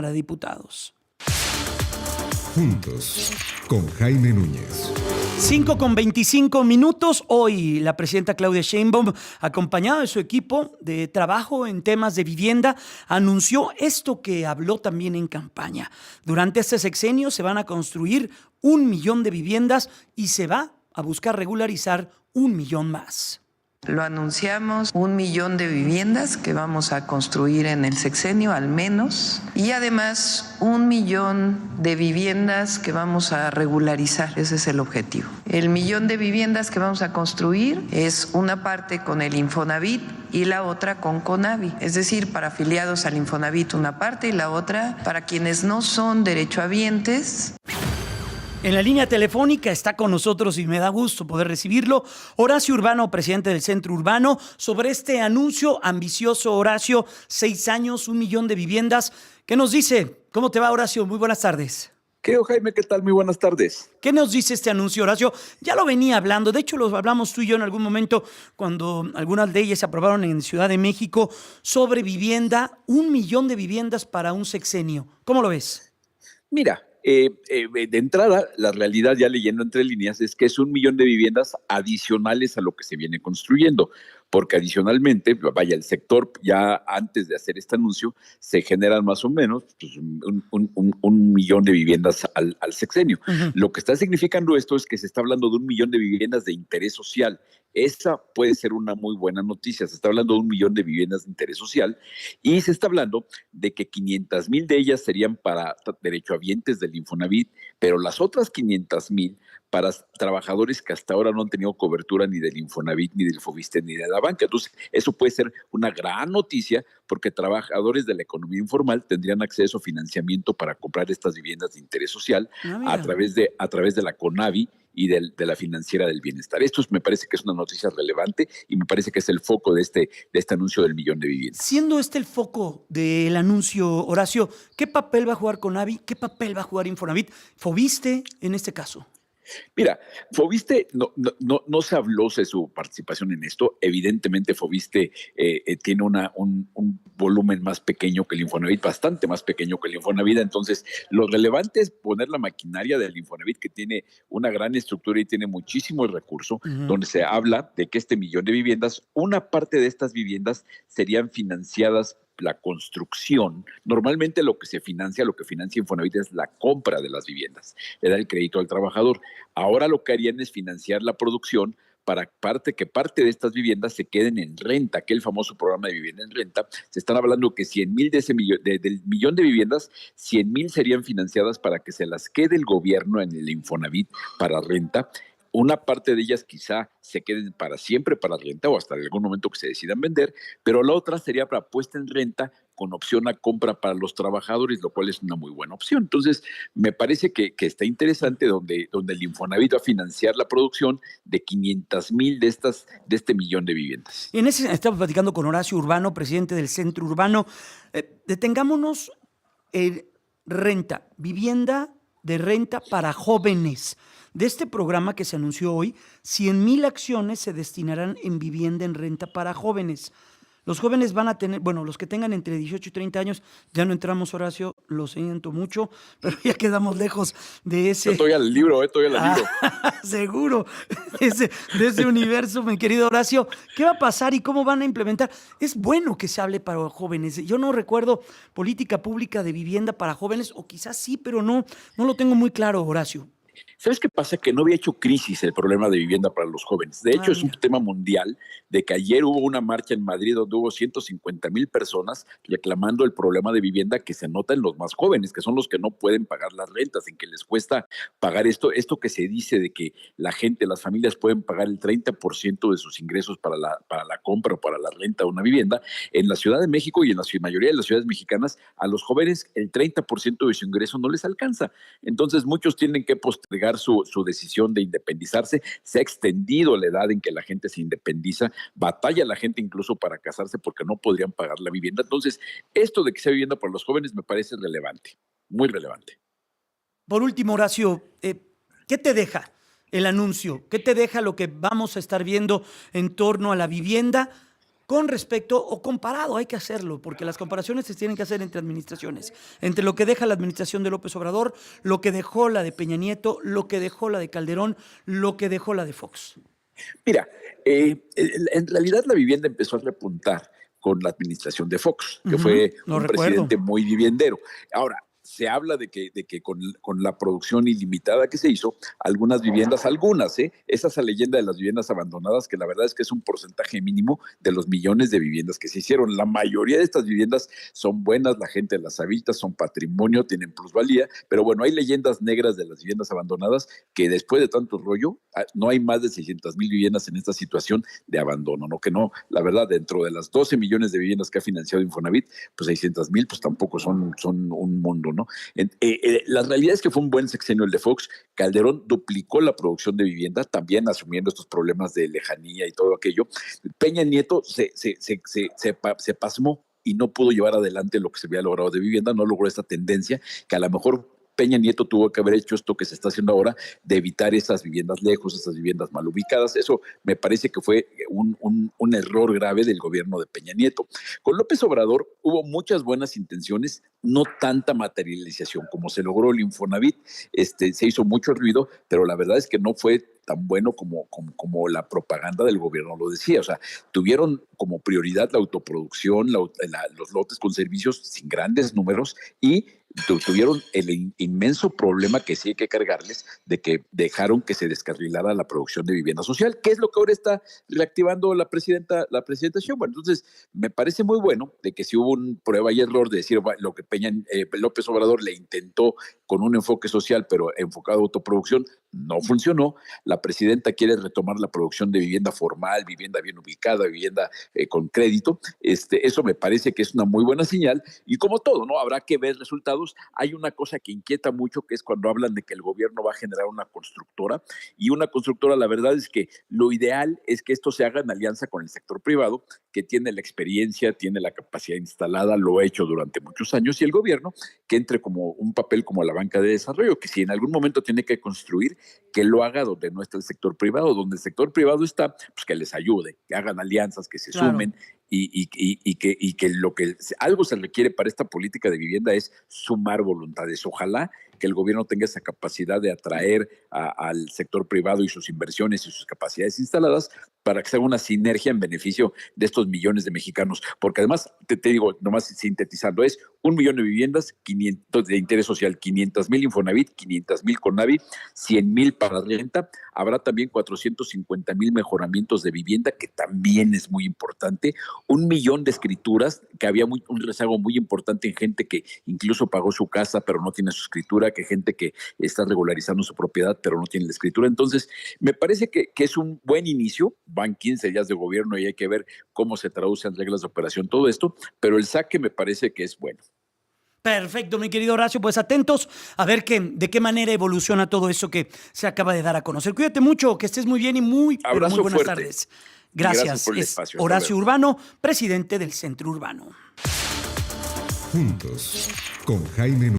de Diputados. Juntos, con Jaime Núñez. 5:25. Hoy la presidenta Claudia Sheinbaum, acompañada de su equipo de trabajo en temas de vivienda, anunció esto que habló también en campaña. Durante este sexenio se van a construir 1 millón de viviendas y se va a buscar regularizar 1 millón más. Lo anunciamos, 1 millón de viviendas que vamos a construir en el sexenio al menos, y además 1 millón de viviendas que vamos a regularizar. Ese es el objetivo. El millón de viviendas que vamos a construir es una parte con el Infonavit y la otra con Conavi, es decir, para afiliados al Infonavit una parte y la otra para quienes no son derechohabientes. En la línea telefónica está con nosotros y me da gusto poder recibirlo Horacio Urbano, presidente del Centro Urbano, sobre este anuncio ambicioso. Horacio, 6 años, 1 millón de viviendas. ¿Qué nos dice? ¿Cómo te va, Horacio? Muy buenas tardes. Querido Jaime, ¿qué tal? Muy buenas tardes. ¿Qué nos dice este anuncio, Horacio? Ya lo venía hablando, de hecho lo hablamos tú y yo en algún momento cuando algunas leyes se aprobaron en Ciudad de México sobre vivienda, 1 millón de viviendas para un sexenio. ¿Cómo lo ves? Mira, de entrada, la realidad, ya leyendo entre líneas, es que es 1 millón de viviendas adicionales a lo que se viene construyendo, porque adicionalmente, vaya, el sector ya antes de hacer este anuncio, se generan más o menos pues, un millón de viviendas al sexenio. Uh-huh. Lo que está significando esto es que se está hablando de 1 millón de viviendas de interés social. Esa puede ser una muy buena noticia. Se está hablando de 1 millón de viviendas de interés social y se está hablando de que 500,000 de ellas serían para derechohabientes del Infonavit, pero las otras 500,000 para trabajadores que hasta ahora no han tenido cobertura ni del Infonavit, ni del Fobiste, ni de la banca. Entonces, eso puede ser una gran noticia porque trabajadores de la economía informal tendrían acceso a financiamiento para comprar estas viviendas de interés social a través de la Conavi y de la Financiera del Bienestar. Esto me parece que es una noticia relevante y me parece que es el foco de este anuncio del millón de viviendas. Siendo este el foco del anuncio, Horacio, ¿qué papel va a jugar Conavi? ¿Qué papel va a jugar Infonavit? ¿Fobiste en este caso? Mira, Fobiste no se habló de su participación en esto. Evidentemente, Fobiste tiene un volumen más pequeño que el Infonavit, bastante más pequeño que el Infonavit. Entonces, lo relevante es poner la maquinaria del Infonavit, que tiene una gran estructura y tiene muchísimo recurso, donde se habla de que este millón de viviendas, una parte de estas viviendas serían financiadas la construcción. Normalmente lo que financia Infonavit es la compra de las viviendas, le da el crédito al trabajador. Ahora lo que harían es financiar la producción para que parte de estas viviendas se queden en renta, aquel famoso programa de vivienda en renta. Se están hablando que 100,000 de ese del millón de viviendas, 100,000 serían financiadas para que se las quede el gobierno en el Infonavit para renta. Una parte de ellas quizá se queden para siempre para renta o hasta en algún momento que se decidan vender, pero la otra sería para puesta en renta con opción a compra para los trabajadores, lo cual es una muy buena opción. Entonces, me parece que está interesante donde el Infonavit va a financiar la producción de 500,000 de este millón de viviendas. En ese estamos platicando con Horacio Urbano, presidente del Centro Urbano. Detengámonos en renta, vivienda de renta para jóvenes. De este programa que se anunció hoy, 100,000 acciones se destinarán en vivienda en renta para jóvenes. Los jóvenes van a tener, bueno, los que tengan entre 18 y 30 años, ya no entramos, Horacio, lo siento mucho, pero ya quedamos lejos de ese... Yo estoy al libro, Seguro, de ese universo, mi querido Horacio. ¿Qué va a pasar y cómo van a implementar? Es bueno que se hable para jóvenes. Yo no recuerdo política pública de vivienda para jóvenes, o quizás sí, pero no lo tengo muy claro, Horacio. ¿Sabes qué pasa? Que no había hecho crisis el problema de vivienda para los jóvenes. De hecho, es un tema mundial, de que ayer hubo una marcha en Madrid donde hubo 150,000 personas reclamando el problema de vivienda que se nota en los más jóvenes, que son los que no pueden pagar las rentas, en que les cuesta pagar esto que se dice de que las familias pueden pagar el 30% de sus ingresos para la compra o para la renta de una vivienda. En la Ciudad de México y en la mayoría de las ciudades mexicanas, a los jóvenes el 30% de su ingreso no les alcanza. Entonces, muchos tienen que postergar su decisión de independizarse. Se ha extendido la edad en que la gente se independiza, batalla la gente incluso para casarse porque no podrían pagar la vivienda. Entonces, esto de que sea vivienda para los jóvenes me parece relevante, muy relevante. Por último, Horacio, ¿qué te deja el anuncio? ¿Qué te deja lo que vamos a estar viendo en torno a la vivienda? con respecto o comparado, hay que hacerlo, porque las comparaciones se tienen que hacer entre administraciones, entre lo que deja la administración de López Obrador, lo que dejó la de Peña Nieto, lo que dejó la de Calderón, lo que dejó la de Fox. Mira, en realidad la vivienda empezó a repuntar con la administración de Fox, que fue un presidente muy viviendero. Ahora, se habla de que con la producción ilimitada que se hizo, algunas, esa es la leyenda de las viviendas abandonadas, que la verdad es que es un porcentaje mínimo de los millones de viviendas que se hicieron. La mayoría de estas viviendas son buenas, la gente las habita, son patrimonio, tienen plusvalía, pero bueno, hay leyendas negras de las viviendas abandonadas que después de tanto rollo, no hay más de 600,000 viviendas en esta situación de abandono, ¿no? Que no, la verdad, dentro de las 12 millones de viviendas que ha financiado Infonavit, pues 600,000 pues tampoco son un mundo, ¿no? La realidad es que fue un buen sexenio el de Fox. Calderón duplicó la producción de vivienda, también asumiendo estos problemas de lejanía y todo aquello. Peña Nieto se pasmó y no pudo llevar adelante lo que se había logrado de vivienda, no logró esta tendencia que a lo mejor Peña Nieto tuvo que haber hecho esto que se está haciendo ahora, de evitar esas viviendas lejos, esas viviendas mal ubicadas. Eso me parece que fue un error grave del gobierno de Peña Nieto. Con López Obrador hubo muchas buenas intenciones, no tanta materialización como se logró el Infonavit. Se hizo mucho ruido, pero la verdad es que no fue tan bueno como la propaganda del gobierno lo decía. O sea, tuvieron como prioridad la autoproducción, los lotes con servicios sin grandes números, y tuvieron el inmenso problema que sí hay que cargarles de que dejaron que se descarrilara la producción de vivienda social, que es lo que ahora está reactivando la presidenta Sheinbaum. Entonces, me parece muy bueno de que si hubo un prueba y error de decir lo que López Obrador le intentó con un enfoque social, pero enfocado a autoproducción, no funcionó. La presidenta quiere retomar la producción de vivienda formal, vivienda bien ubicada, vivienda con crédito. Eso me parece que es una muy buena señal, y como todo, ¿no? Habrá que ver resultados. Hay una cosa que inquieta mucho, que es cuando hablan de que el gobierno va a generar una constructora, y una constructora, la verdad es que lo ideal es que esto se haga en alianza con el sector privado, que tiene la experiencia, tiene la capacidad instalada, lo ha hecho durante muchos años, y el gobierno que entre como un papel como la banca de desarrollo, que si en algún momento tiene que construir, que lo haga donde no está el sector privado. Donde el sector privado está, pues que les ayude, que hagan alianzas, que se sumen, y que lo que algo se requiere para esta política de vivienda es sumar voluntades. Ojalá que el gobierno tenga esa capacidad de atraer al sector privado y sus inversiones y sus capacidades instaladas para que se haga una sinergia en beneficio de estos millones de mexicanos. Porque además, te digo, nomás sintetizando, es 1 millón de viviendas, 500 de interés social, 500,000 Infonavit, 500,000 Connavi, 100,000 para renta. Habrá también 450,000 mejoramientos de vivienda, que también es muy importante. 1 millón de escrituras, que había un rezago muy importante en gente que incluso pagó su casa pero no tiene su escritura, que gente que está regularizando su propiedad pero no tiene la escritura. Entonces, me parece que es un buen inicio. Van 15 días de gobierno y hay que ver cómo se traduce en reglas de operación todo esto, pero el saque me parece que es bueno. Perfecto, mi querido Horacio, pues atentos a ver de qué manera evoluciona todo eso que se acaba de dar a conocer. Cuídate mucho, que estés muy bien y muy buenas fuerte. tardes. Gracias por el es espacio. Horacio Urbano, presidente del Centro Urbano. Juntos, con Jaime Núñez.